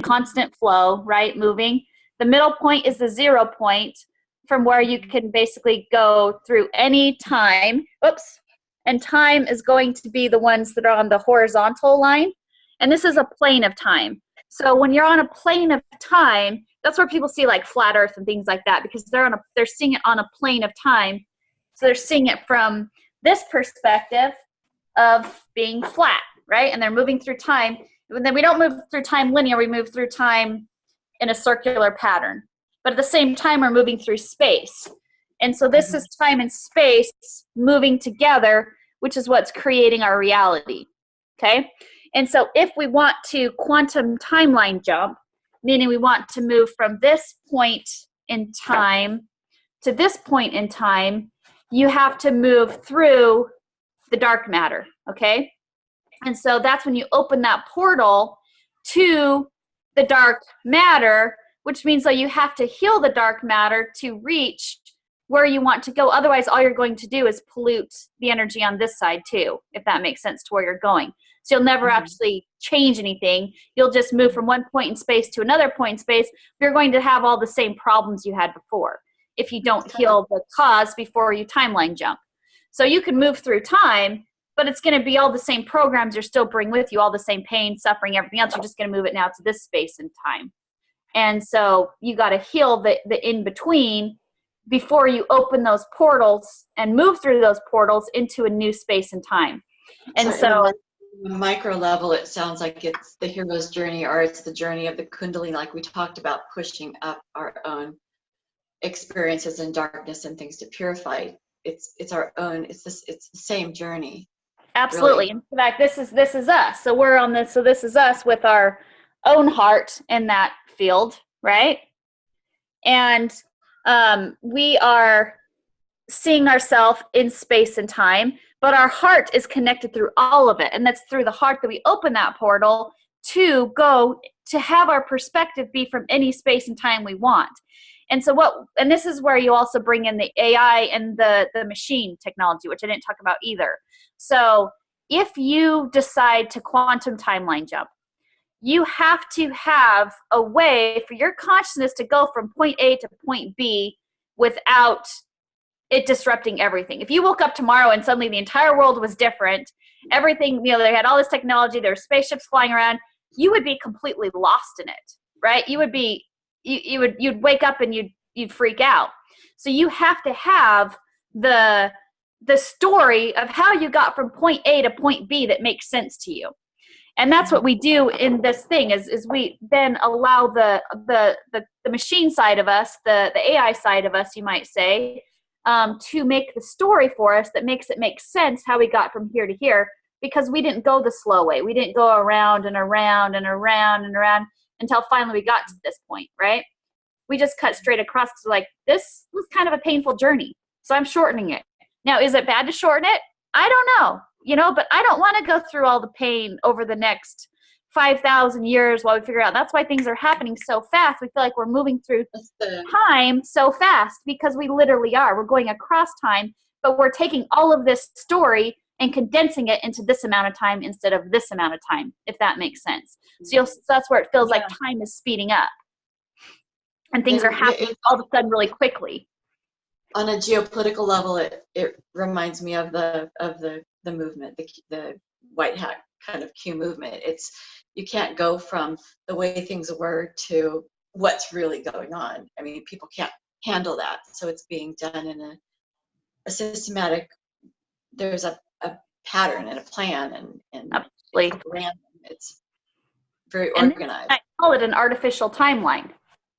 constant flow, right, moving. The middle point is the 0 point from where you can basically go through any time. Oops. And time is going to be the ones that are on the horizontal line. And this is a plane of time. So when you're on a plane of time, that's where people see like flat earth and things like that, because they're seeing it on a plane of time. So they're seeing it from this perspective of being flat, right? And they're moving through time. And then we don't move through time linear, we move through time in a circular pattern. But at the same time, we're moving through space. And so this is time and space moving together, which is what's creating our reality, okay? And so if we want to quantum timeline jump, meaning we want to move from this point in time to this point in time, you have to move through the dark matter, okay? And so that's when you open that portal to the dark matter, which means that you have to heal the dark matter to reach where you want to go. Otherwise, all you're going to do is pollute the energy on this side too, if that makes sense to where you're going. So you'll never actually change anything. You'll just move from one point in space to another point in space. You're going to have all the same problems you had before if you don't heal the cause before you timeline jump. So you can move through time, but it's going to be all the same programs you're still bring with you, all the same pain, suffering, everything else. You're just going to move it now to this space and time. And so you got to heal the in-between before you open those portals and move through those portals into a new space and time. And so on a micro level, it sounds like it's the hero's journey, or it's the journey of the Kundalini, like we talked about, pushing up our own experiences in darkness and things to purify. It's our own, it's the same journey. Absolutely. Really. In fact, this is us. So we're on this. So this is us with our own heart in that field, right? And we are seeing ourselves in space and time, but our heart is connected through all of it. And that's through the heart that we open that portal to go to have our perspective be from any space and time we want. And so and this is where you also bring in the AI and the machine technology, which I didn't talk about either. So if you decide to quantum timeline jump, you have to have a way for your consciousness to go from point A to point B without it disrupting everything. If you woke up tomorrow and suddenly the entire world was different, everything, they had all this technology, there were spaceships flying around, you would be completely lost in it, right? You would be, you'd wake up and you'd freak out. So you have to have the story of how you got from point A to point B that makes sense to you. And that's what we do in this thing is we then allow the machine side of us, the AI side of us, you might say, to make the story for us that makes it make sense how we got from here to here, because we didn't go the slow way. We didn't go around and around and around and around until finally we got to this point, right? We just cut straight across to like, this was kind of a painful journey, so I'm shortening it. Now, is it bad to shorten it? I don't know. But I don't want to go through all the pain over the next 5,000 years while we figure out. That's why things are happening so fast. We feel like we're moving through time so fast, because we literally are. We're going across time, but we're taking all of this story and condensing it into this amount of time instead of this amount of time, if that makes sense. So that's where it feels like time is speeding up and things are happening all of a sudden really quickly. On a geopolitical level, it reminds me of the movement, the white hat kind of Q movement. It's, you can't go from the way things were to what's really going on. I mean, people can't handle that. So it's being done in a systematic, there's a pattern and a plan and absolutely random. It's very organized. I call it an artificial timeline,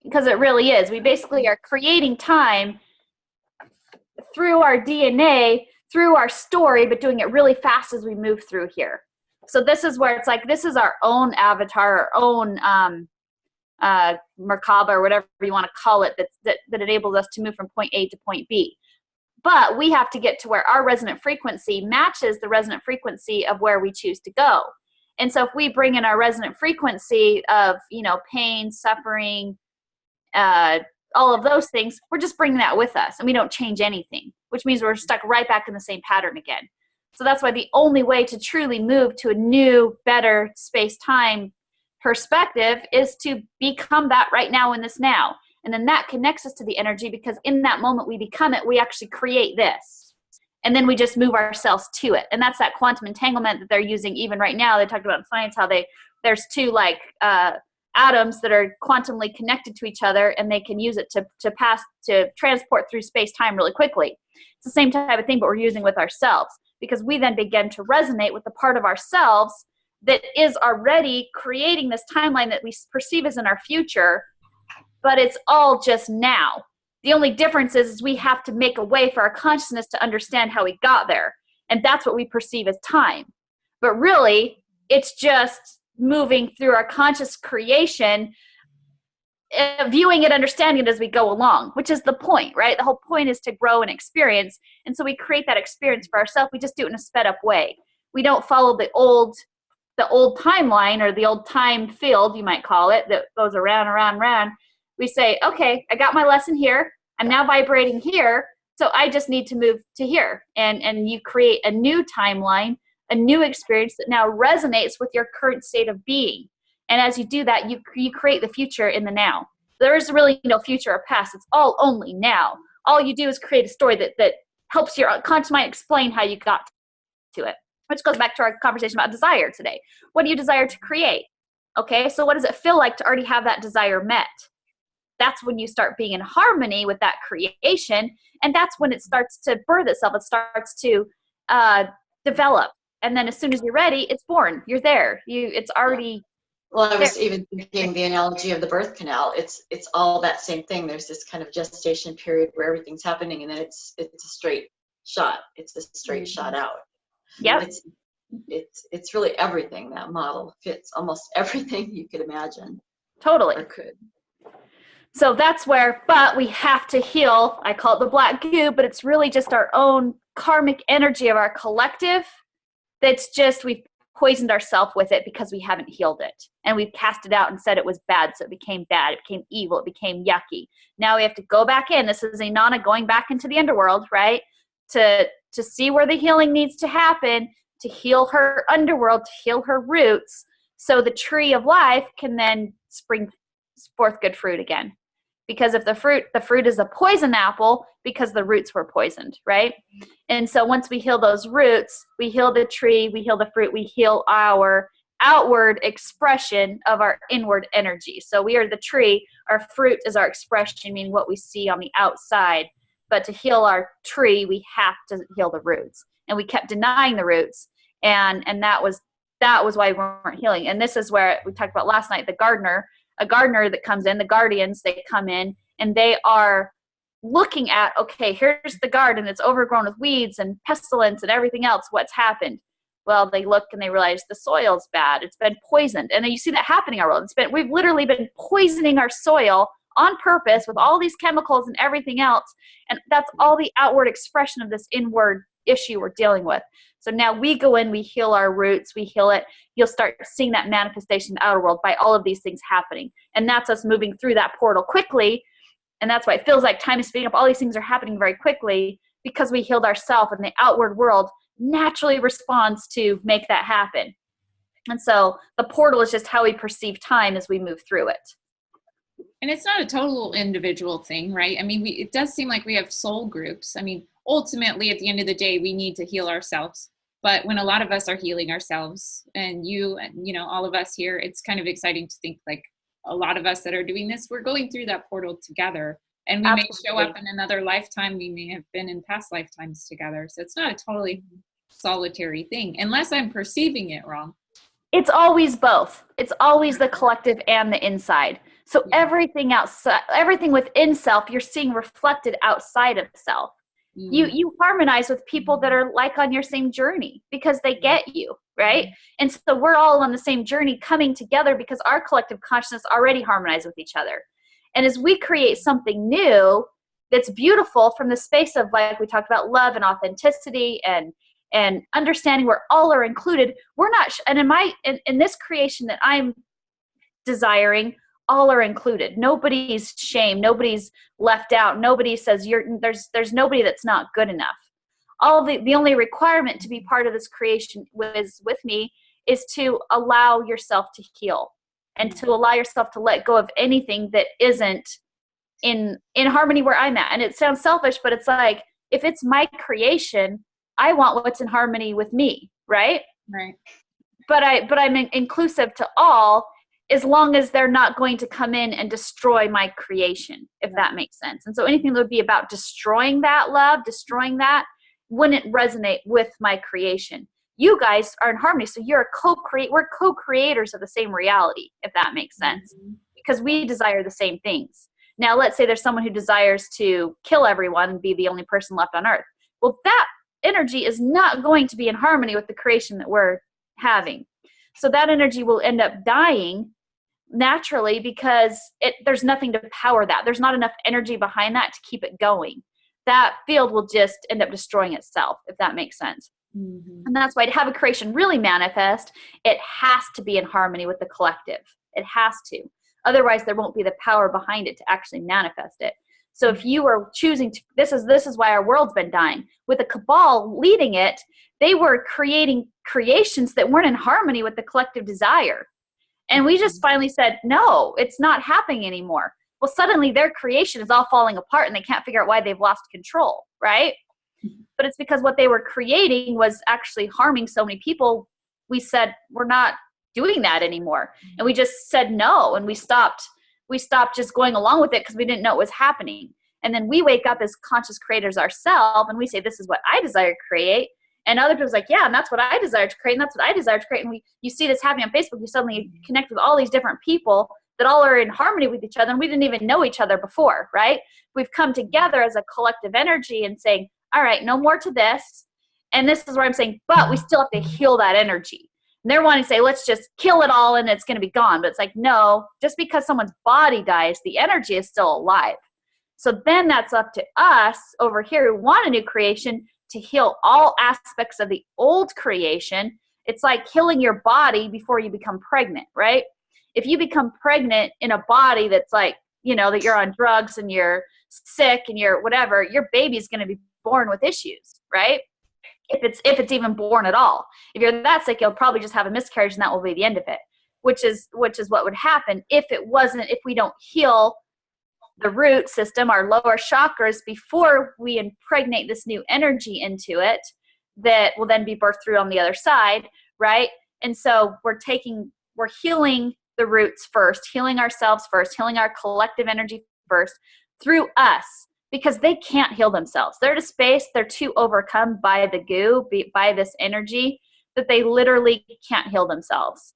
because it really is. We basically are creating time through our DNA, through our story, but doing it really fast as we move through here. So this is where it's like, this is our own avatar, our own Merkaba, or whatever you want to call it, that enables us to move from point A to point B. But we have to get to where our resonant frequency matches the resonant frequency of where we choose to go. And so if we bring in our resonant frequency of, pain, suffering, all of those things, we're just bringing that with us, and we don't change anything, which means we're stuck right back in the same pattern again. So that's why the only way to truly move to a new, better space-time perspective is to become that right now in this now. And then that connects us to the energy, because in that moment we become it, we actually create this. And then we just move ourselves to it. And that's that quantum entanglement that they're using even right now. They talked about in science how there's two like atoms that are quantumly connected to each other, and they can use it to transport through space-time really quickly. It's the same type of thing, but we're using with ourselves, because we then begin to resonate with the part of ourselves that is already creating this timeline that we perceive as in our future, but it's all just now. The only difference is we have to make a way for our consciousness to understand how we got there. And that's what we perceive as time. But really, it's just moving through our conscious creation, viewing it, understanding it as we go along, which is the point, right? The whole point is to grow and experience. And so we create that experience for ourselves. We just do it in a sped up way. We don't follow the old timeline, or the old time field, you might call it, that goes around, around, around. We say, okay, I got my lesson here. I'm now vibrating here. So I just need to move to here. And you create a new timeline, a new experience that now resonates with your current state of being. And as you do that, you create the future in the now. There is really no future or past. It's all only now. All you do is create a story that helps your conscious mind explain how you got to it. Which goes back to our conversation about desire today. What do you desire to create? Okay, so what does it feel like to already have that desire met? That's when you start being in harmony with that creation, and that's when it starts to birth itself. It starts to develop, and then as soon as you're ready, it's born. You're there. It's already. Well, I was even thinking the analogy of the birth canal. It's all that same thing. There's this kind of gestation period where everything's happening, and then it's a straight shot. It's a straight shot out. Yep. It's really everything. That model fits almost everything you could imagine. Totally. Or could. So that's where, but we have to heal. I call it the black goo, but it's really just our own karmic energy of our collective. That's just, we've poisoned ourselves with it because we haven't healed it. And we've cast it out and said it was bad. So it became bad. It became evil. It became yucky. Now we have to go back in. This is Inanna going back into the underworld, right? To see where the healing needs to happen, to heal her underworld, to heal her roots, so the tree of life can then spring forth good fruit again. Because if the fruit is a poison apple, because the roots were poisoned, right? And so once we heal those roots, we heal the tree, we heal the fruit, we heal our outward expression of our inward energy. So we are the tree, our fruit is our expression, meaning what we see on the outside. But to heal our tree, we have to heal the roots. And we kept denying the roots. And that was why we weren't healing. And this is where we talked about last night, a gardener that comes in, the guardians, they come in and they are looking at, okay, here's the garden. It's overgrown with weeds and pestilence and everything else. What's happened? Well, they look and they realize the soil's bad. It's been poisoned. And then you see that happening in our world. We've literally been poisoning our soil on purpose with all these chemicals and everything else. And that's all the outward expression of this inward issue we're dealing with. So now we go in, we heal our roots, we heal it. You'll start seeing that manifestation in the outer world by all of these things happening. And that's us moving through that portal quickly. And that's why it feels like time is speeding up. All these things are happening very quickly because we healed ourselves, and the outward world naturally responds to make that happen. And so the portal is just how we perceive time as we move through it. And it's not a total individual thing, right? I mean, it does seem like we have soul groups. I mean, ultimately, at the end of the day, we need to heal ourselves. But when a lot of us are healing ourselves, and you know, all of us here, it's kind of exciting to think like a lot of us that are doing this, we're going through that portal together. And we Absolutely. may show up in another lifetime. We may have been in past lifetimes together. So it's not a totally solitary thing, unless I'm perceiving it wrong. It's always both. It's always the collective and the inside. So everything outside, everything within self, you're seeing reflected outside of self. You harmonize with people that are like on your same journey because they get you, right? And so we're all on the same journey coming together because our collective consciousness already harmonized with each other. And as we create something new that's beautiful from the space of, like we talked about, love and authenticity and understanding where all are included, we're not, and in this creation that I'm desiring, all are included. Nobody's shamed. Nobody's left out. Nobody says there's nobody that's not good enough. The only requirement to be part of this creation with me is to allow yourself to heal. and to allow yourself to let go of anything that isn't in harmony where I'm at. And it sounds selfish, but it's like, if it's my creation, I want what's in harmony with me, right? Right. But I'm inclusive to all, as long as they're not going to come in and destroy my creation, if that makes sense. And so anything that would be about destroying that love, destroying that, wouldn't resonate with my creation. You guys are in harmony, so we're co-creators of the same reality, if that makes sense, because we desire the same things. Now, let's say there's someone who desires to kill everyone and be the only person left on earth. Well, that energy is not going to be in harmony with the creation that we're having. So that energy will end up dying naturally, because there's nothing to power that. There's not enough energy behind that to keep it going. That field will just end up destroying itself, if that makes sense. Mm-hmm. And that's why to have a creation really manifest, it has to be in harmony with the collective. It has to. Otherwise, there won't be the power behind it to actually manifest it. So if you are choosing to, this is why our world's been dying. With the cabal leading it, they were creating creations that weren't in harmony with the collective desire. And we just finally said, no, it's not happening anymore. Well, suddenly their creation is all falling apart and they can't figure out why they've lost control, right? But it's because what they were creating was actually harming so many people. We said, we're not doing that anymore. And we just said no, and we stopped just going along with it because we didn't know it was happening. And then we wake up as conscious creators ourselves, and we say, this is what I desire to create. And other people's like, yeah, and that's what I desire to create, and that's what I desire to create. And you see this happening on Facebook. You suddenly connect with all these different people that all are in harmony with each other, and we didn't even know each other before, right? We've come together as a collective energy and saying, all right, no more to this. And this is where I'm saying, but we still have to heal that energy. And they're wanting to say, let's just kill it all and it's going to be gone. But it's like, no, just because someone's body dies, the energy is still alive. So then that's up to us over here who want a new creation to heal all aspects of the old creation. It's like healing your body before you become pregnant, right? If you become pregnant in a body that's like, that you're on drugs and you're sick and you're whatever, your baby's going to be born with issues, right? If it's even born at all. If you're that sick, you'll probably just have a miscarriage, and that will be the end of it, which is what would happen if we don't heal the root system, our lower chakras, before we impregnate this new energy into it that will then be birthed through on the other side, right? And so we're healing the roots first, healing ourselves first, healing our collective energy first through us, because they can't heal themselves. They're at a space, they're too overcome by the goo, by this energy, that they literally can't heal themselves.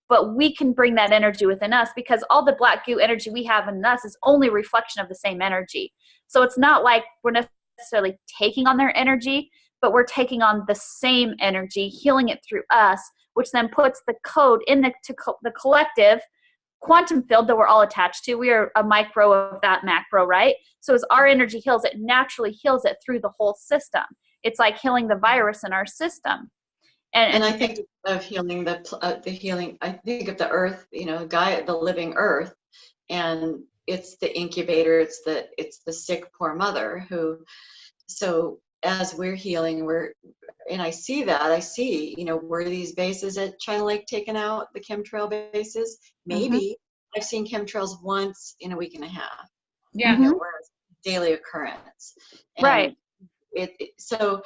But we can bring that energy within us, because all the black goo energy we have in us is only a reflection of the same energy. So it's not like we're necessarily taking on their energy, but we're taking on the same energy, healing it through us, which then puts the code in the collective quantum field that we're all attached to. We are a micro of that macro, right? So as our energy heals, it naturally heals it through the whole system. It's like healing the virus in our system. And I think of healing the healing. I think of the earth, the living earth, and it's the incubator. It's the sick poor mother who. So as we're healing, and I see were these bases at China Lake taken out, the chemtrail bases? Maybe. I've seen chemtrails once in a week and a half. Yeah. Whereas daily occurrence. And right. So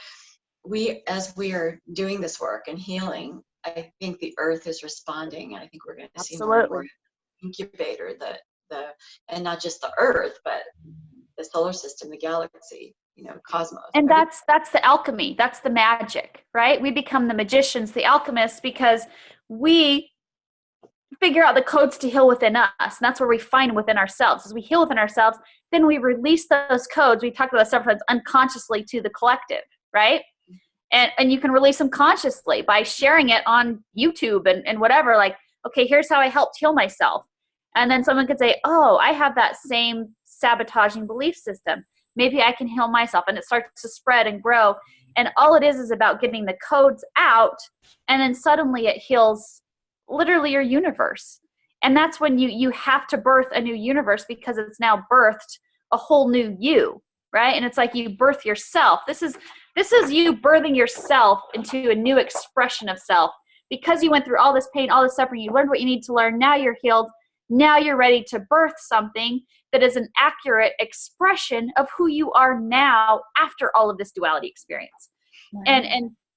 as we are doing this work and healing, I think the earth is responding, and I think we're going to see more and more incubator, and not just the earth, but the solar system, the galaxy, cosmos. And that's the alchemy. That's the magic, right? We become the magicians, the alchemists, because we figure out the codes to heal within us. And that's where we find within ourselves. As we heal within ourselves, then we release those codes. We've talked about several times, unconsciously to the collective, right? And you can release them consciously by sharing it on YouTube and whatever. Like, okay, here's how I helped heal myself. And then someone could say, oh, I have that same sabotaging belief system. Maybe I can heal myself. And it starts to spread and grow. And all it is about getting the codes out. And then suddenly it heals literally your universe. And that's when you have to birth a new universe, because it's now birthed a whole new you, right? And it's like you birth yourself. This is you birthing yourself into a new expression of self because you went through all this pain, all this suffering, you learned what you need to learn. Now you're healed. Now you're ready to birth something that is an accurate expression of who you are now after all of this duality experience. Right.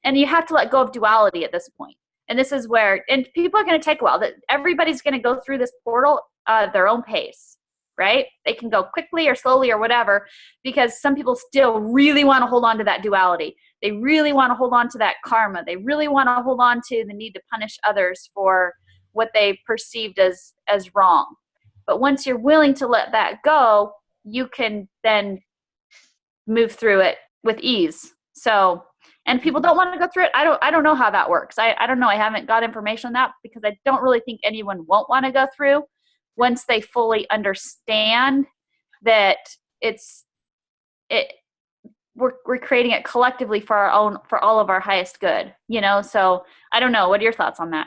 And you have to let go of duality at this point. And this is where, and people are going to take a while. That everybody's going to go through this portal at their own pace, right? They can go quickly or slowly or whatever, because some people still really want to hold on to that duality. They really want to hold on to that karma. They really want to hold on to the need to punish others for what they perceived as wrong. But once you're willing to let that go, you can then move through it with ease. So, and people don't want to go through it. I don't know how that works. I don't know. I haven't got information on that, because I don't really think anyone won't want to go through once they fully understand that we're creating it collectively for all of our highest good, you know? So I don't know. What are your thoughts on that?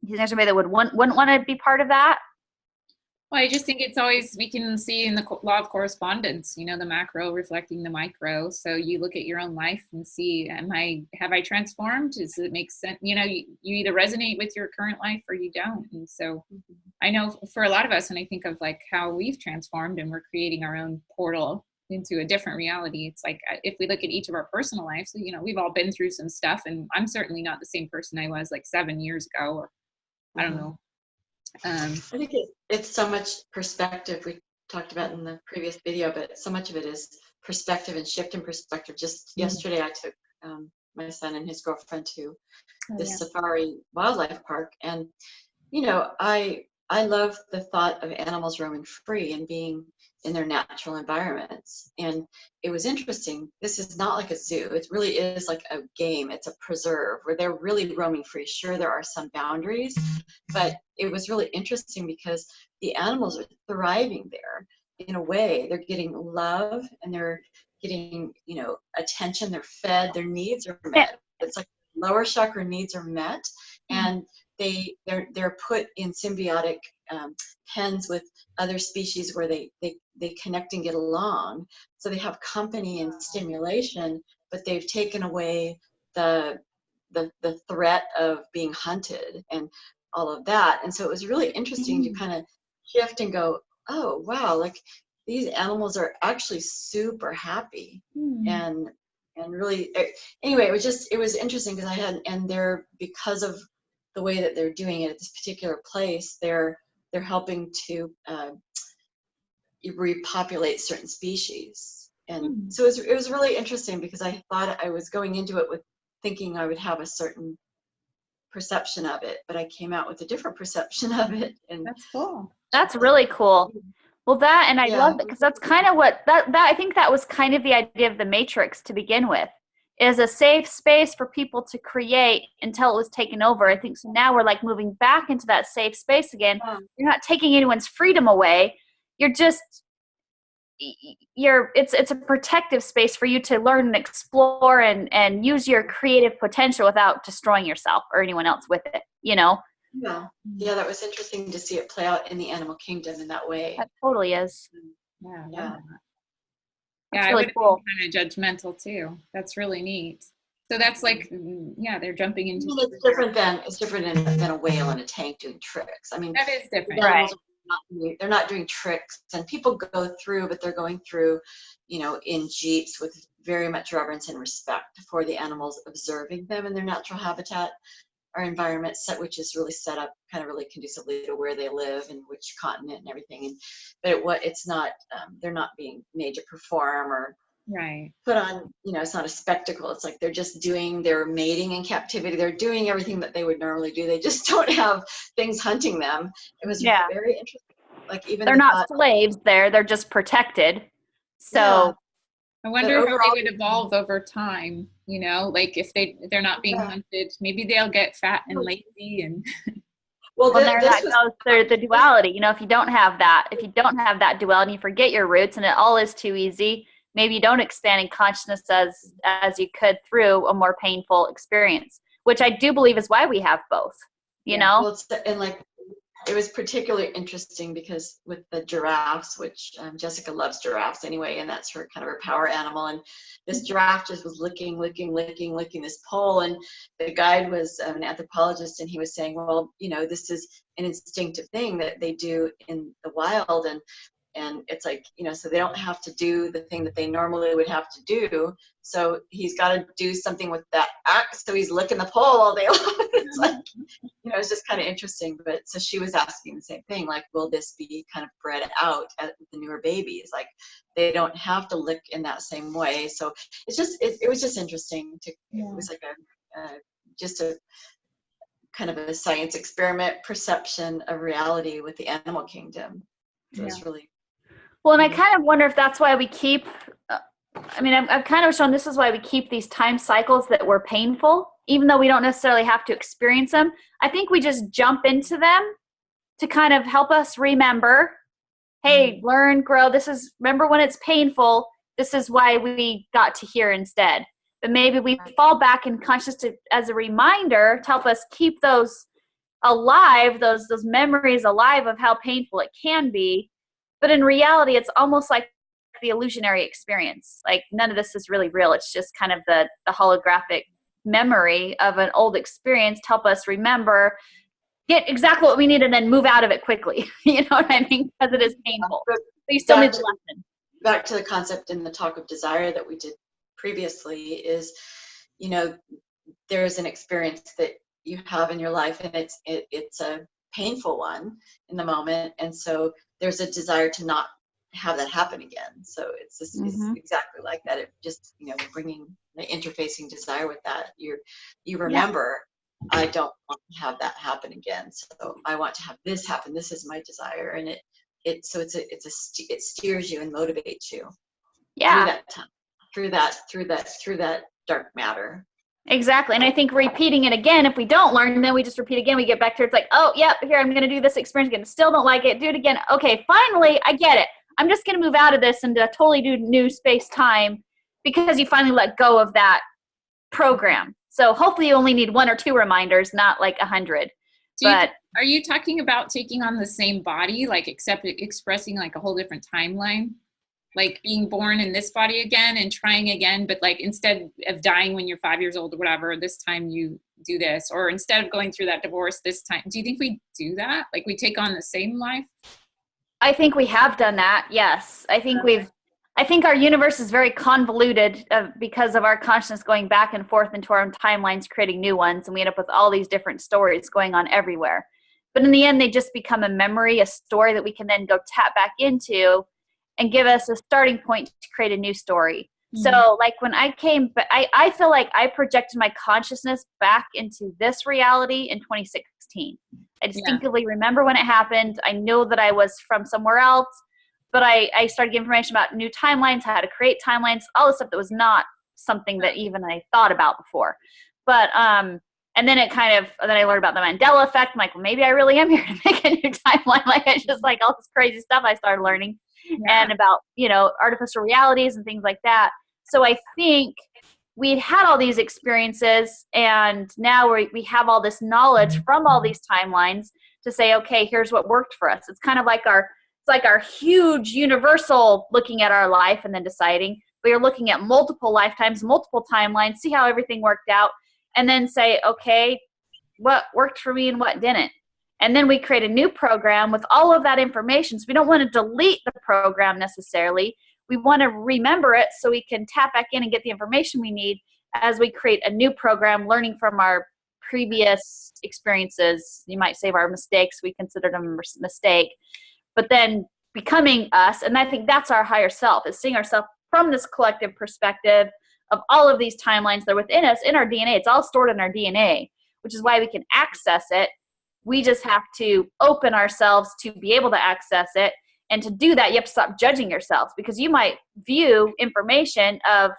Do you think there's somebody that wouldn't want to be part of that? Well, I just think it's always, we can see in the law of correspondence, you know, the macro reflecting the micro. So you look at your own life and see, have I transformed? Does it make sense? You know, you either resonate with your current life or you don't. And so I know for a lot of us, when I think of like how we've transformed and we're creating our own portal into a different reality, it's like, if we look at each of our personal lives, you know, we've all been through some stuff, and I'm certainly not the same person I was like 7 years ago, or I don't know. I think it's so much perspective. We talked about in the previous video, but so much of it is perspective and shift in perspective. Just yesterday, I took my son and his girlfriend to this safari wildlife park, and you know, I love the thought of animals roaming free and being in their natural environments. And it was interesting. This is not like a zoo. It really is like a game. It's a preserve where they're really roaming free. Sure, there are some boundaries, but it was really interesting because the animals are thriving there in a way. They're getting love and they're getting, you know, attention. They're fed. Their needs are met. It's like lower chakra needs are met, and they're put in symbiotic pens with other species where they connect and get along. So they have company and stimulation, but they've taken away the threat of being hunted and all of that. And so it was really interesting to kind of shift and go, oh wow, like these animals are actually super happy. And really, anyway, it was interesting because because of the way that they're doing it at this particular place, they're helping to repopulate certain species. And so it was really interesting because I thought I was going into it with thinking I would have a certain perception of it, but I came out with a different perception of it. And that's cool. That's really cool. Well, that, and I love it because that's kind of what that I think that was kind of the idea of the Matrix to begin with, is a safe space for people to create until it was taken over. I think so. Now we're like moving back into that safe space again. You're not taking anyone's freedom away. You're just it's a protective space for you to learn and explore and use your creative potential without destroying yourself or anyone else with it, you know? Yeah, that was interesting to see it play out in the animal kingdom in that way. That totally is. Yeah, that's I really would cool. Kind of judgmental too. That's really neat. So that's like, they're jumping into. It's different than a whale in a tank doing tricks. I mean, that is different, right? They're not doing tricks, and people go through, but they're going through, you know, in jeeps with very much reverence and respect for the animals, observing them in their natural habitat or environment, which is really set up kind of really conducively to where they live and which continent and everything. But it's not, they're not being made to perform or put on, you know, it's not a spectacle. It's like they're just doing their mating in captivity. They're doing everything that they would normally do. They just don't have things hunting them. It was very interesting. Like even they're not slaves there. They're just protected. So I wonder how they would evolve over time, you know, like if they're not being hunted, maybe they'll get fat and lazy and well there that goes through the duality. You know, if you don't have that duality, you forget your roots and it all is too easy. Maybe you don't expand in consciousness as you could through a more painful experience, which I do believe is why we have both, you know? Well, and like it was particularly interesting because with the giraffes, which Jessica loves giraffes anyway, and that's her kind of her power animal. And this giraffe just was licking this pole. And the guide was an anthropologist, and he was saying, well, you know, this is an instinctive thing that they do in the wild. And it's like, you know, so they don't have to do the thing that they normally would have to do. So he's got to do something with that act. So he's licking the pole all day long. It's like, you know, it's just kind of interesting. But so she was asking the same thing, like, will this be kind of bred out at the newer babies? Like, they don't have to lick in that same way. So it's just, it was just interesting to, it was like just a kind of a science experiment perception of reality with the animal kingdom. So it's really, well, and I kind of wonder if that's why we keep, I mean, I've kind of shown this is why we keep these time cycles that were painful, even though we don't necessarily have to experience them. I think we just jump into them to kind of help us remember, hey, learn, grow. Remember when it's painful, this is why we got to here instead. But maybe we fall back in consciousness as a reminder to help us keep those alive, those memories alive of how painful it can be. But in reality, it's almost like the illusionary experience. Like, none of this is really real. It's just kind of the holographic memory of an old experience to help us remember, get exactly what we need, and then move out of it quickly. You know what I mean? Because it is painful. But you still need the lesson. Back to the concept in the talk of desire that we did previously is, you know, there's an experience that you have in your life, and it's a painful one in the moment, and so there's a desire to not have that happen again. So it's just it's exactly like that. It just, you know, bringing the interfacing desire with that. You remember, I don't want to have that happen again. So I want to have this happen. This is my desire, and it steers you and motivates you through that time, through that dark matter. Exactly. And I think repeating it again, if we don't learn, then we just repeat again. We get back to it's like, oh, yep, here, I'm going to do this experience again. Still don't like it. Do it again. Okay, finally, I get it. I'm just going to move out of this into a totally new space-time, because you finally let go of that program. So hopefully you only need 1 or 2 reminders, not like 100. Are you talking about taking on the same body, like expressing like a whole different timeline? Like being born in this body again and trying again, but like instead of dying when you're 5 years old or whatever, this time you do this, or instead of going through that divorce this time, do you think we do that? Like we take on the same life? I think we have done that. Yes. I think our universe is very convoluted because of our consciousness going back and forth into our own timelines, creating new ones. And we end up with all these different stories going on everywhere. But in the end, they just become a memory, a story that we can then go tap back into and give us a starting point to create a new story. Mm-hmm. So like when I came, I feel like I projected my consciousness back into this reality in 2016. I distinctly remember when it happened. I know that I was from somewhere else, but I started getting information about new timelines, how to create timelines, all this stuff that was not something that even I thought about before. But, and then then I learned about the Mandela effect. I'm like, well, maybe I really am here to make a new timeline. Like it's just like all this crazy stuff I started learning. And about, you know, artificial realities and things like that. So I think we had all these experiences, and now we have all this knowledge from all these timelines to say, okay, here's what worked for us. It's kind of like our huge universal looking at our life and then deciding. We are looking at multiple lifetimes, multiple timelines, see how everything worked out, and then say, okay, what worked for me and what didn't. And then we create a new program with all of that information. So we don't want to delete the program necessarily. We want to remember it so we can tap back in and get the information we need as we create a new program, learning from our previous experiences. You might say of our mistakes, we considered them a mistake, but then becoming us. And I think that's our higher self, is seeing ourselves from this collective perspective of all of these timelines that are within us, in our DNA. It's all stored in our DNA, which is why we can access it. We just have to open ourselves to be able to access it. And to do that, you have to stop judging yourself, because you might view information of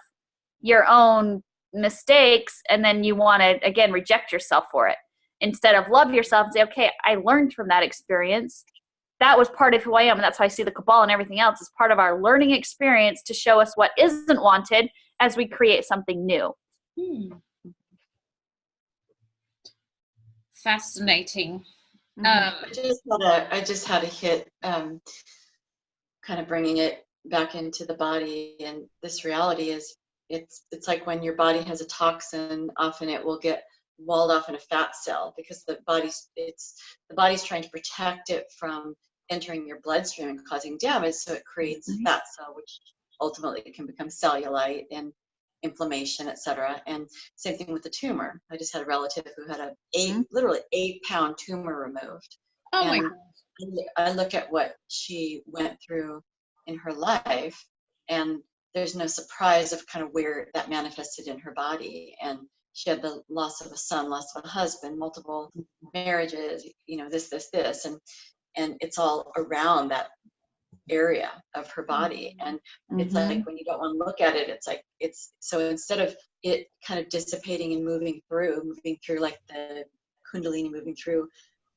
your own mistakes and then you want to, again, reject yourself for it. Instead of love yourself and say, okay, I learned from that experience. That was part of who I am. And that's why I see the Kabbalah and everything else as part of our learning experience to show us what isn't wanted as we create something new. Fascinating. I just had a hit, kind of bringing it back into the body, and this reality is it's like when your body has a toxin, often it will get walled off in a fat cell because the body's trying to protect it from entering your bloodstream and causing damage, so it creates a fat cell, which ultimately can become cellulite and inflammation, etc. And same thing with the tumor. I just had a relative who had literally 8-pound tumor removed. Oh my And gosh. I look at what she went through in her life, and there's no surprise of kind of where that manifested in her body. And she had the loss of a son, loss of a husband, multiple marriages, this, and it's all around that area of her body. And it's like, when you don't want to look at it, so instead of it kind of dissipating and moving through like the kundalini, moving through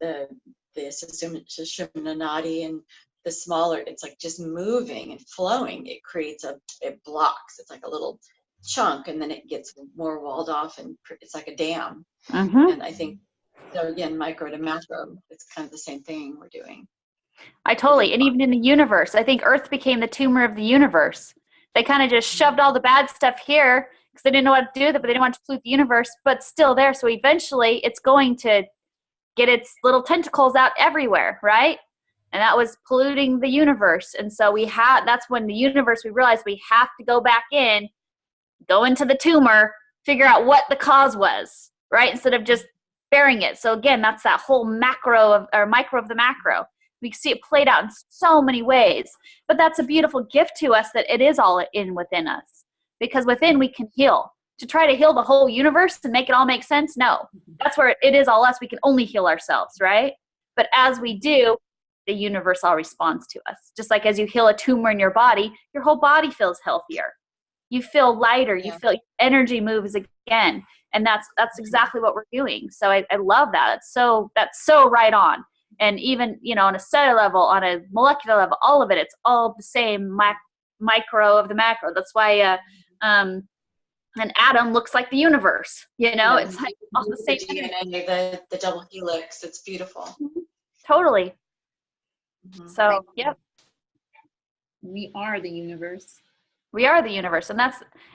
the Sushumna nadi and the smaller, it's like just moving and flowing. It blocks. It's like a little chunk, and then it gets more walled off, and it's like a dam. And I think, so again, micro to macro, it's kind of the same thing we're doing. And even in the universe, I think Earth became the tumor of the universe. They kind of just shoved all the bad stuff here because they didn't know what to do with it, but they didn't want to pollute the universe, but still there. So eventually it's going to get its little tentacles out everywhere, right? And that was polluting the universe. And so that's when the universe, we realized we have to go back in, go into the tumor, figure out what the cause was, right? Instead of just burying it. So again, that's that whole micro of the macro. We see it played out in so many ways, but that's a beautiful gift to us that it is all within us, because within we can heal. To try to heal the whole universe and make it all make sense, no. That's where it is all us. We can only heal ourselves, right? But as we do, the universe all responds to us. Just like as you heal a tumor in your body, your whole body feels healthier. You feel lighter. You feel energy moves again. And that's exactly what we're doing. So I love that. That's so right on. And even, on a cellular level, on a molecular level, all of it, it's all the same micro of the macro. That's why an atom looks like the universe, it's like all the same DNA, the double helix. It's beautiful. Totally. So, yep. We are the universe. We are the universe.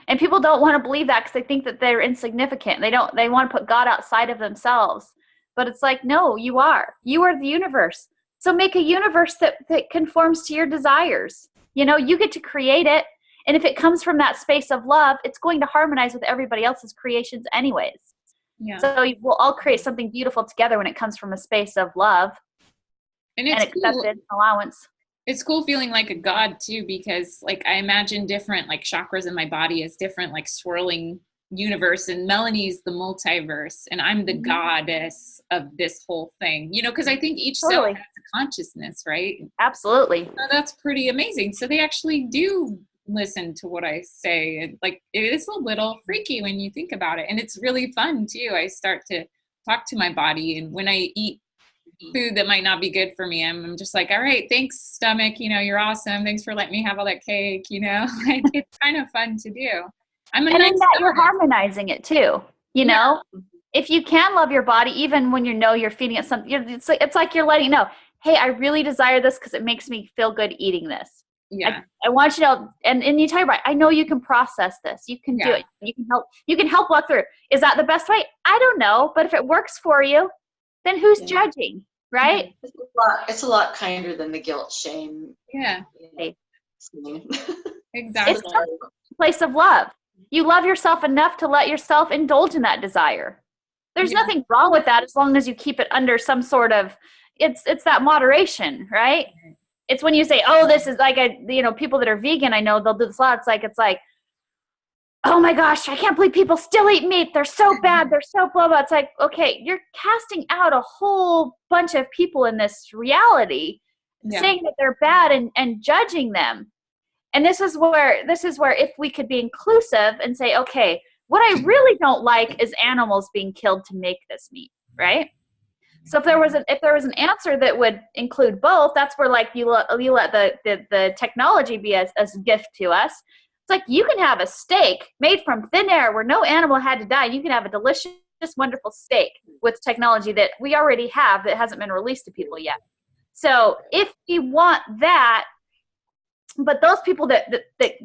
And people don't want to believe that because they think that they're insignificant. They want to put God outside of themselves. But it's like, no, you are the universe. So make a universe that conforms to your desires. You get to create it. And if it comes from that space of love, it's going to harmonize with everybody else's creations anyways. Yeah. So we'll all create something beautiful together when it comes from a space of love and acceptance, allowance. It's cool feeling like a god too, because like I imagine different like chakras in my body as different like swirling universe, and Melanie's the multiverse, and I'm the goddess of this whole thing, because I think each cell has a consciousness, right? Absolutely. So that's pretty amazing. So they actually do listen to what I say, and like it is a little freaky when you think about it, and it's really fun too. I start to talk to my body, and when I eat food that might not be good for me, I'm just like, all right, thanks stomach, you're awesome, thanks for letting me have all that cake, like it's kind of fun to do. And in that you're harmonizing it too, if you can love your body even when you're feeding it something, it's like you're letting it know, hey, I really desire this because it makes me feel good eating this. Yeah. I want you to, and you tell your body, I know you can process this. You can do it. You can help walk through. Is that the best way? I don't know, but if it works for you, then who's judging, right? It's a lot kinder than the guilt, shame. Yeah. Exactly. It's a place of love. You love yourself enough to let yourself indulge in that desire. There's nothing wrong with that as long as you keep it under some sort of, it's that moderation, right? It's when you say, oh, this is like, people that are vegan, I know they'll do this a lot. It's like, oh my gosh, I can't believe people still eat meat. They're so bad. They're so blah, blah. It's like, okay, you're casting out a whole bunch of people in this reality, saying that they're bad and judging them. And this is where if we could be inclusive and say, okay, what I really don't like is animals being killed to make this meat, right? So if there was an answer that would include both, that's where like you let the technology be as a gift to us. It's like you can have a steak made from thin air where no animal had to die. You can have a delicious just wonderful steak with technology that we already have that hasn't been released to people yet. So if we want that, but those people that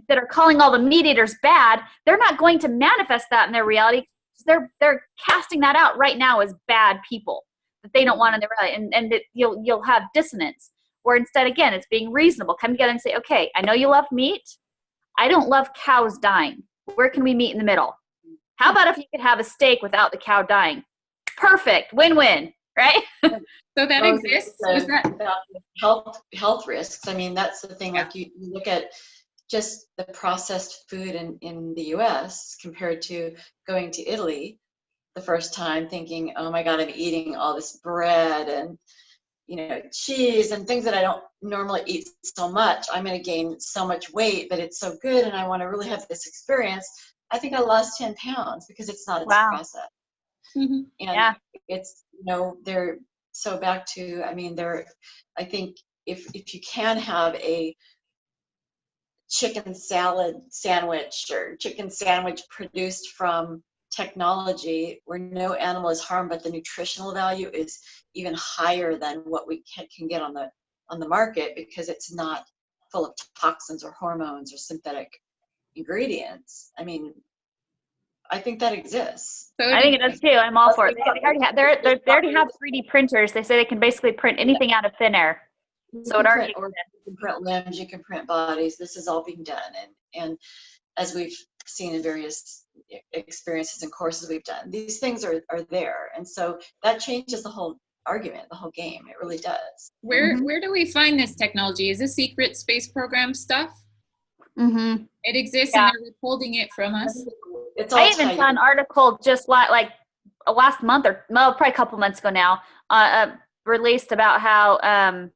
are calling all the meat eaters bad, they're not going to manifest that in their reality. They're casting that out right now as bad people that they don't want in their reality, and you'll have dissonance. Where instead, again, it's being reasonable. Come together and say, okay, I know you love meat. I don't love cows dying. Where can we meet in the middle? How about if you could have a steak without the cow dying? Perfect, win-win, right? So that exists. Was that health risks? I mean, that's the thing. Like you look at just the processed food in the U.S. compared to going to Italy the first time, thinking, oh my God, I'm eating all this bread and cheese and things that I don't normally eat so much. I'm going to gain so much weight, but it's so good, and I want to really have this experience. I think I lost 10 pounds because it's not as processed. Mm-hmm. And it's they're so back to, I mean, I think if you can have a chicken salad sandwich or chicken sandwich produced from technology where no animal is harmed, but the nutritional value is even higher than what we can get on the market, because it's not full of toxins or hormones or synthetic ingredients. I mean, I think that exists. So I think it does too. I'm all for it. They already have 3D printers. They say they can basically print anything out of thin air. So it already you can print limbs, you can print bodies. This is all being done, and as we've seen in various experiences and courses we've done, these things are there, and so that changes the whole argument, the whole game. It really does. Where do we find this technology? Is this secret space program stuff? Mm-hmm. It exists, and they're withholding it from us. I even saw an article just like last month, or probably a couple months ago now, released about how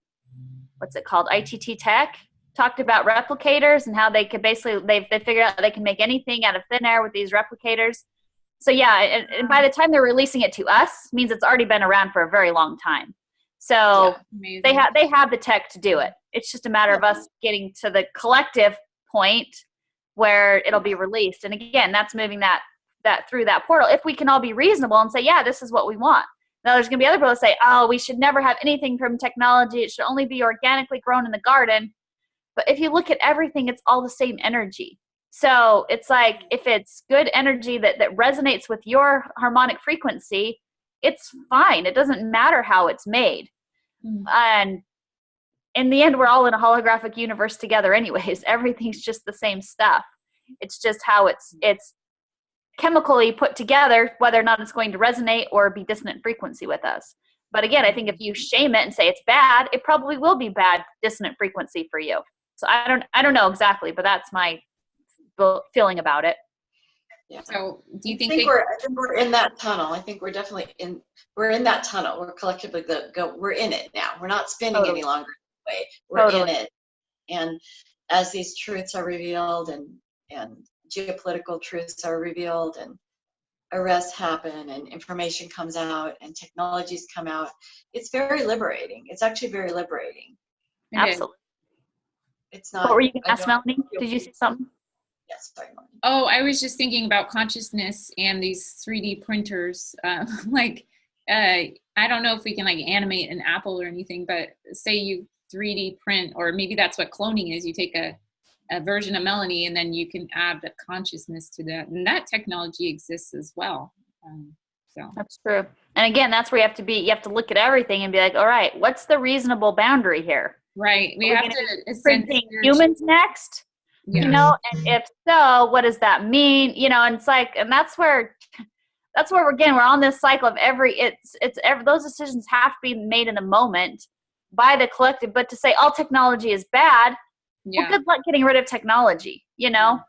what's it called? ITT Tech talked about replicators and how they could basically they figured out they can make anything out of thin air with these replicators. So and by the time they're releasing it to us, means it's already been around for a very long time. So they have the tech to do it. It's just a matter of us getting to the collective point where it'll be released. And again, that's moving that through that portal. If we can all be reasonable and say, yeah, this is what we want. Now there's going to be other people that say, oh, we should never have anything from technology. It should only be organically grown in the garden. But if you look at everything, it's all the same energy. So it's like, if it's good energy that resonates with your harmonic frequency, it's fine. It doesn't matter how it's made. And in the end, we're all in a holographic universe together anyways. Everything's just the same stuff. It's just how it's chemically put together, whether or not it's going to resonate or be dissonant frequency with us. But again, I think if you shame it and say it's bad, it probably will be bad dissonant frequency for you. So I don't know exactly, but that's my feeling about it. Yeah. So do you think we're in that tunnel? I think we're definitely in that tunnel. We're collectively we're in it now. We're not spinning any longer away. We're in it. And as these truths are revealed and geopolitical truths are revealed and arrests happen and information comes out and technologies come out, it's very liberating. It's actually very liberating. Absolutely. It's not. What were you going to ask, Melanie? Did you say something? Yes, sorry, Melanie. Oh, I was just thinking about consciousness and these 3D printers. I don't know if we can animate an apple or anything, but say you 3D print, or maybe that's what cloning is. You take a version of Melanie and then you can add the consciousness to that. And that technology exists as well. So that's true. And again, that's where you have to look at everything and be like, all right, what's the reasonable boundary here? Right. We have to printing humans next, and if so, what does that mean? And it's like, and that's where we're on this cycle of those decisions have to be made in the moment by the collective. But to say all technology is bad, well, good luck getting rid of technology. I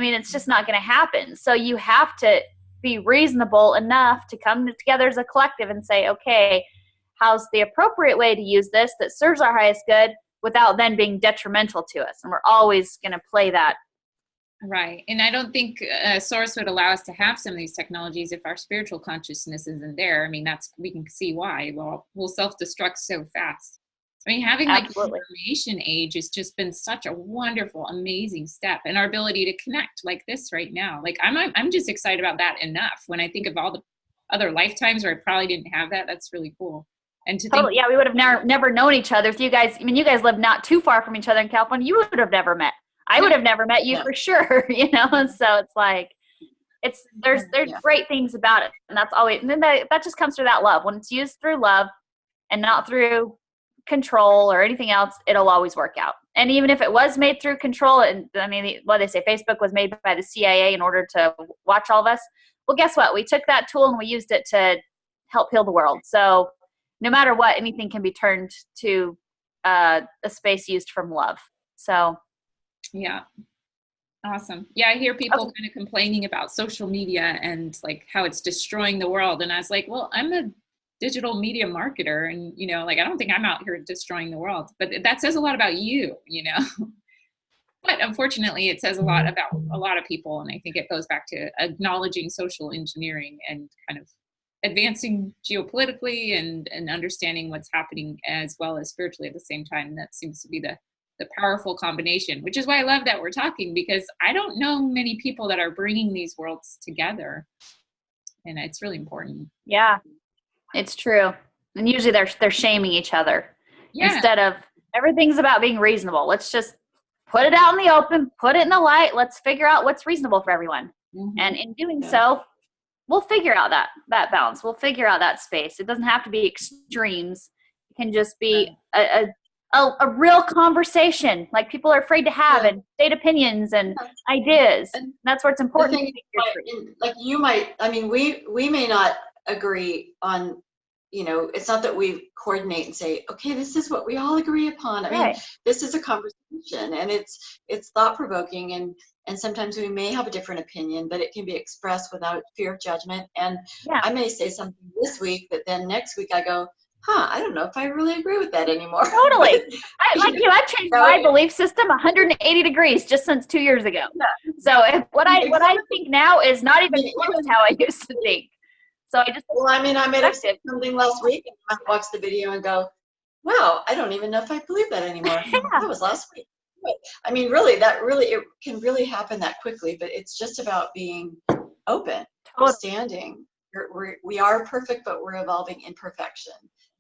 mean, it's just not going to happen. So you have to be reasonable enough to come together as a collective and say, okay, how's the appropriate way to use this that serves our highest good without then being detrimental to us? And we're always going to play that. Right. And I don't think Source would allow us to have some of these technologies if our spiritual consciousness isn't there. I mean, we can see why. We'll self-destruct so fast. I mean, having the information age has just been such a wonderful, amazing step, and our ability to connect like this right now. I'm just excited about that enough when I think of all the other lifetimes where I probably didn't have that. That's really cool. And to Totally. think, Yeah, we would have never known each other if you guys, I mean, you guys live not too far from each other in California. You would have never met. I would have never met you for sure, you know? And so it's like, there's great things about it. And that's always, and then that just comes through that love. When it's used through love and not through control or anything else, it'll always work out. And even if it was made through control, and I mean, what they say, Facebook was made by the CIA in order to watch all of us. Well, guess what? We took that tool and we used it to help heal the world. So no matter what, anything can be turned to a space used from love. So. Yeah. Awesome. Yeah, I hear people kind of complaining about social media and like how it's destroying the world. And I was like, well, I'm a digital media marketer, and you know, like I don't think I'm out here destroying the world. But that says a lot about you, you know. But unfortunately, it says a lot about a lot of people, and I think it goes back to acknowledging social engineering and kind of advancing geopolitically and understanding what's happening as well as spiritually at the same time. And that seems to be the powerful combination, which is why I love that we're talking, because I don't know many people that are bringing these worlds together, and it's really important. Yeah, it's true. And usually they're shaming each other instead of everything's about being reasonable. Let's just put it out in the open, put it in the light. Let's figure out what's reasonable for everyone. Mm-hmm. And in doing so, we'll figure out that balance. We'll figure out that space. It doesn't have to be extremes. It can just be a real conversation, like people are afraid to have, and state opinions and ideas. And that's where it's important. Like you might, I mean, we may not agree on, you know, it's not that we coordinate and say, okay, this is what we all agree upon. I mean, this is a conversation, and it's thought provoking, and sometimes we may have a different opinion, but it can be expressed without fear of judgment. And I may say something this week that then next week I go, I don't know if I really agree with that anymore. Totally. I've changed my belief system 180 degrees just since 2 years ago. Yeah. So what I think now is not even close to how I used to think. So I just. Well, I mean, I may have said something last week and I watch the video and go, wow, I don't even know if I believe that anymore. That was last week. I mean, really, it can really happen that quickly, but it's just about being open, understanding. We are perfect, but we're evolving in perfection.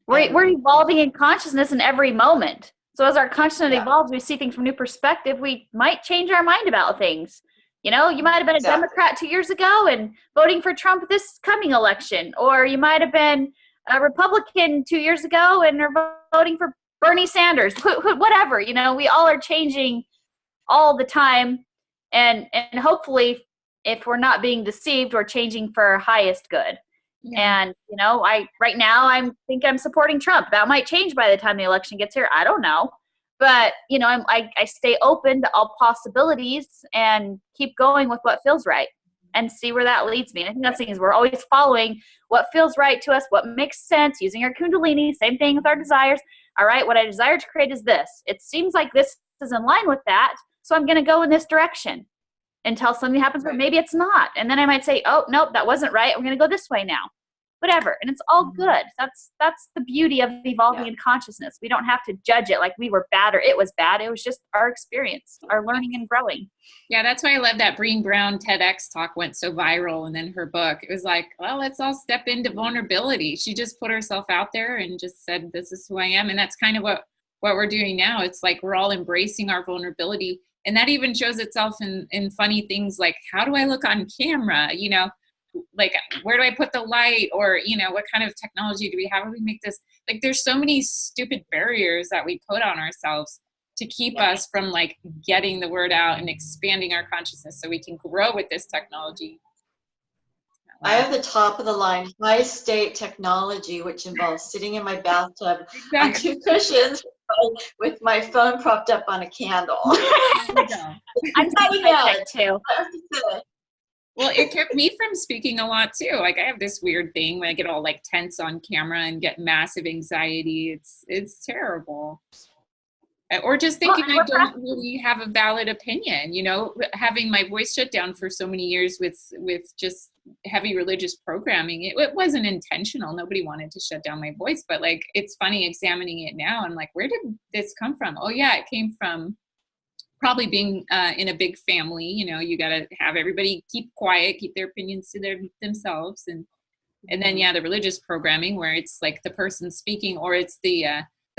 We're evolving in consciousness in every moment. So as our consciousness evolves, we see things from a new perspective. We might change our mind about things. You know, you might have been a Democrat 2 years ago and voting for Trump this coming election, or you might have been a Republican 2 years ago and are voting for Bernie Sanders. Whatever, you know, we all are changing all the time, and hopefully, if we're not being deceived, we're changing for our highest good. Yeah. And, you know, right now I think I'm supporting Trump. That might change by the time the election gets here. I don't know. But, you know, I stay open to all possibilities and keep going with what feels right and see where that leads me. And I think that's the thing is we're always following what feels right to us, what makes sense, using our Kundalini, same thing with our desires. All right, what I desire to create is this. It seems like this is in line with that, so I'm going to go in this direction until something happens, but maybe it's not. And then I might say, oh, nope, that wasn't right. I'm going to go this way now. Whatever. And it's all good. That's the beauty of evolving in consciousness. We don't have to judge it like we were bad or it was bad. It was just our experience, our learning and growing. Yeah, that's why I love that Brené Brown TEDx talk went so viral. And then her book, it was like, well, let's all step into vulnerability. She just put herself out there and just said, this is who I am. And that's kind of what we're doing now. It's like we're all embracing our vulnerability. And that even shows itself in funny things like, how do I look on camera? You know, like, where do I put the light? Or, you know, what kind of technology do we have? How do we make this? Like, there's so many stupid barriers that we put on ourselves to keep us from, like, getting the word out and expanding our consciousness so we can grow with this technology. I have the top of the line high state technology, which involves sitting in my bathtub on 2 cushions with my phone propped up on a candle. I'm typing that too. Well, it kept me from speaking a lot too. Like, I have this weird thing when I get all like tense on camera and get massive anxiety. It's terrible. Or just thinking I don't really have a valid opinion, you know, having my voice shut down for so many years with just heavy religious programming. It wasn't intentional. Nobody wanted to shut down my voice, but like, it's funny examining it now. I'm like, where did this come from? Oh yeah, it came from probably being in a big family. You know, you got to have everybody keep quiet, keep their opinions to themselves. And And then, yeah, the religious programming where it's like the person speaking, or it's the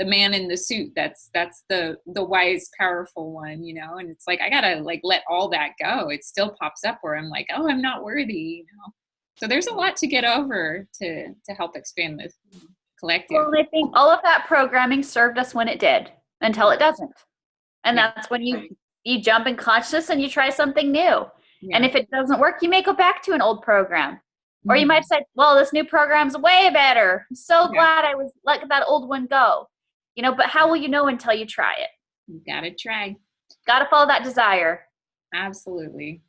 man in the suit. That's the wise, powerful one, you know? And it's like, I gotta like let all that go. It still pops up where I'm like, oh, I'm not worthy, you know? So there's a lot to get over to help expand this collective. Well, I think all of that programming served us when it did, until it doesn't. And Yeah. that's when you jump in consciousness and you try something new. Yeah. And if it doesn't work, you may go back to an old program. Or you might say, well, this new program's way better. I'm so glad I was let that old one go. You know, but how will you know until you try it? You gotta try. Gotta follow that desire. Absolutely.